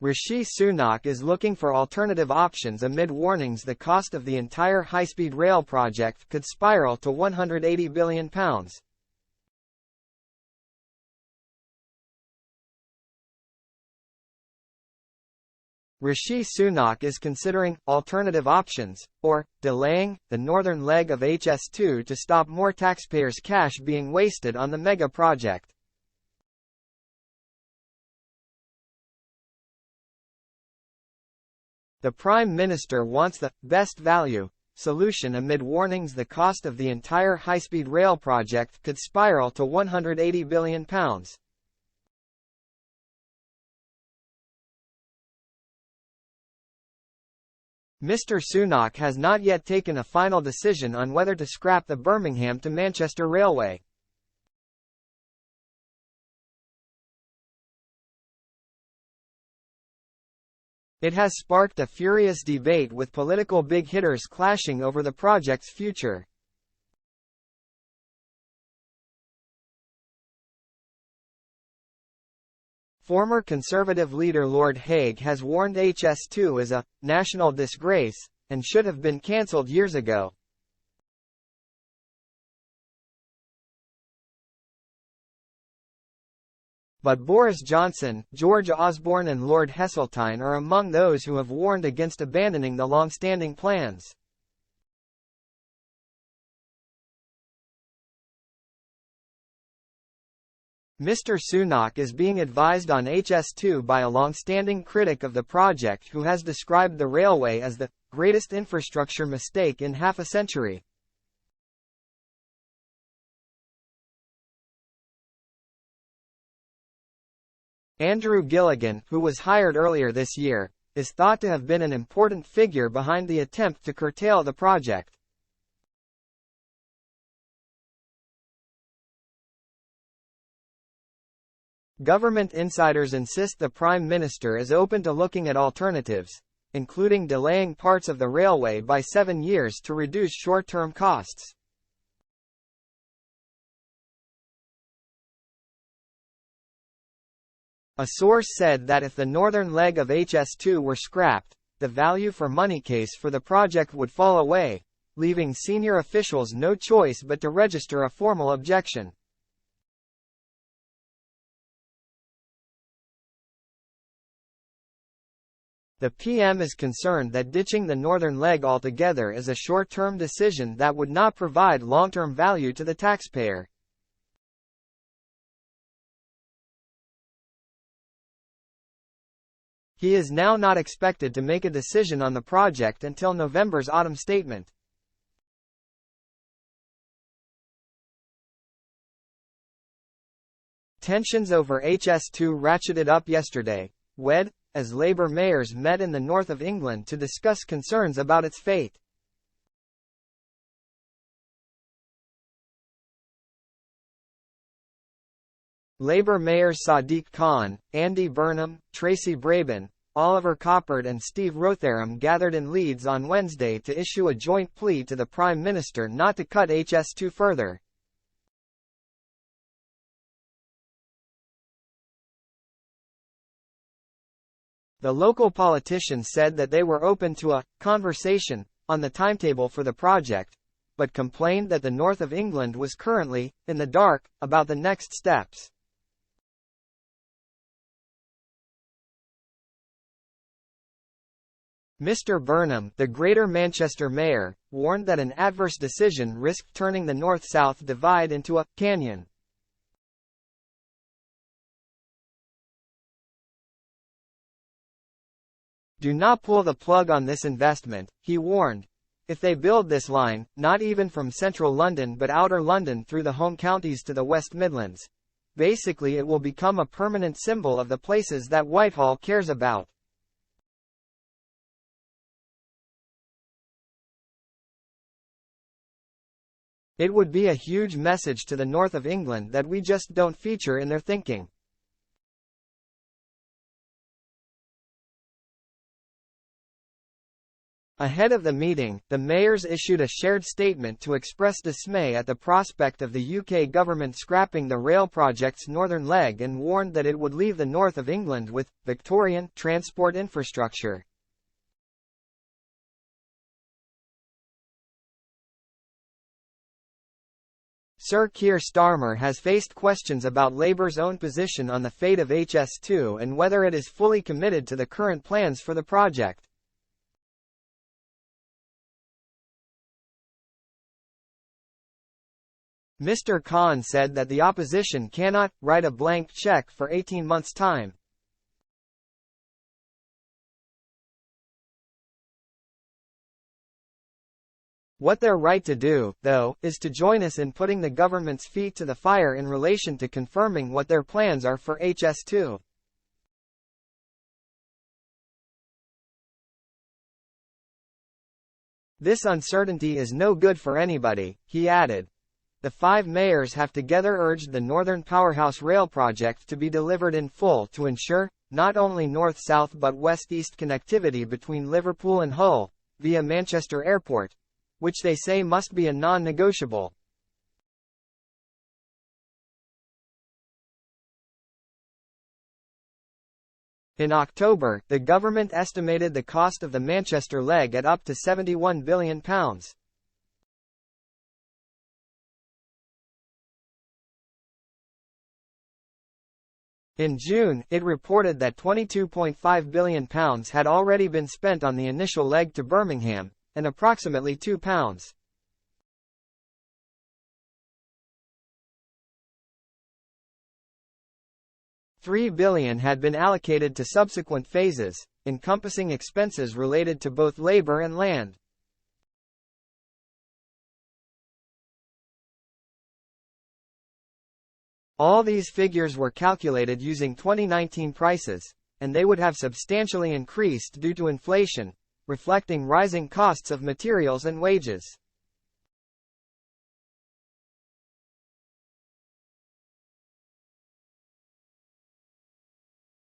Rishi Sunak is looking for alternative options amid warnings the cost of the entire high-speed rail project could spiral to £180 billion. Rishi Sunak is considering alternative options, or delaying, the northern leg of HS2 to stop more taxpayers' cash being wasted on the mega project. The Prime Minister wants the best value solution amid warnings the cost of the entire high-speed rail project could spiral to £180 billion. Mr. Sunak has not yet taken a final decision on whether to scrap the Birmingham to Manchester Railway. It has sparked a furious debate with political big hitters clashing over the project's future. Former Conservative leader Lord Hague has warned HS2 is a national disgrace and should have been cancelled years ago. But Boris Johnson, George Osborne and Lord Heseltine are among those who have warned against abandoning the long-standing plans. Mr. Sunak is being advised on HS2 by a long-standing critic of the project who has described the railway as the greatest infrastructure mistake in half a century. Andrew Gilligan, who was hired earlier this year, is thought to have been an important figure behind the attempt to curtail the project. Government insiders insist the Prime Minister is open to looking at alternatives, including delaying parts of the railway by 7 years to reduce short-term costs. A source said that if the northern leg of HS2 were scrapped, the value for money case for the project would fall away, leaving senior officials no choice but to register a formal objection. The PM is concerned that ditching the northern leg altogether is a short-term decision that would not provide long-term value to the taxpayer. He is now not expected to make a decision on the project until November's autumn statement. Tensions over HS2 ratcheted up yesterday, as Labour mayors met in the north of England to discuss concerns about its fate. Labour mayors Sadiq Khan, Andy Burnham, Tracy Brabin, Oliver Coppard and Steve Rotheram gathered in Leeds on Wednesday to issue a joint plea to the Prime Minister not to cut HS2 further. The local politicians said that they were open to a conversation on the timetable for the project, but complained that the north of England was currently in the dark about the next steps. Mr. Burnham, the Greater Manchester mayor, warned that an adverse decision risked turning the north-south divide into a canyon. Do not pull the plug on this investment, he warned. If they build this line, not even from central London but outer London through the home counties to the West Midlands, basically it will become a permanent symbol of the places that Whitehall cares about. It would be a huge message to the north of England that we just don't feature in their thinking. Ahead of the meeting, the mayors issued a shared statement to express dismay at the prospect of the UK government scrapping the rail project's northern leg and warned that it would leave the north of England with Victorian transport infrastructure. Sir Keir Starmer has faced questions about Labour's own position on the fate of HS2 and whether it is fully committed to the current plans for the project. Mr. Khan said that the opposition cannot write a blank cheque for 18 months' time. What they're right to do, though, is to join us in putting the government's feet to the fire in relation to confirming what their plans are for HS2. This uncertainty is no good for anybody, he added. The 5 mayors have together urged the Northern Powerhouse Rail project to be delivered in full to ensure, not only north-south but west-east connectivity between Liverpool and Hull, via Manchester Airport, which they say must be a non-negotiable. In October, the government estimated the cost of the Manchester leg at up to £71 billion. In June, it reported that £22.5 billion had already been spent on the initial leg to Birmingham, and approximately £2. £3 billion had been allocated to subsequent phases, encompassing expenses related to both labour and land. All these figures were calculated using 2019 prices, and they would have substantially increased due to inflation, reflecting rising costs of materials and wages.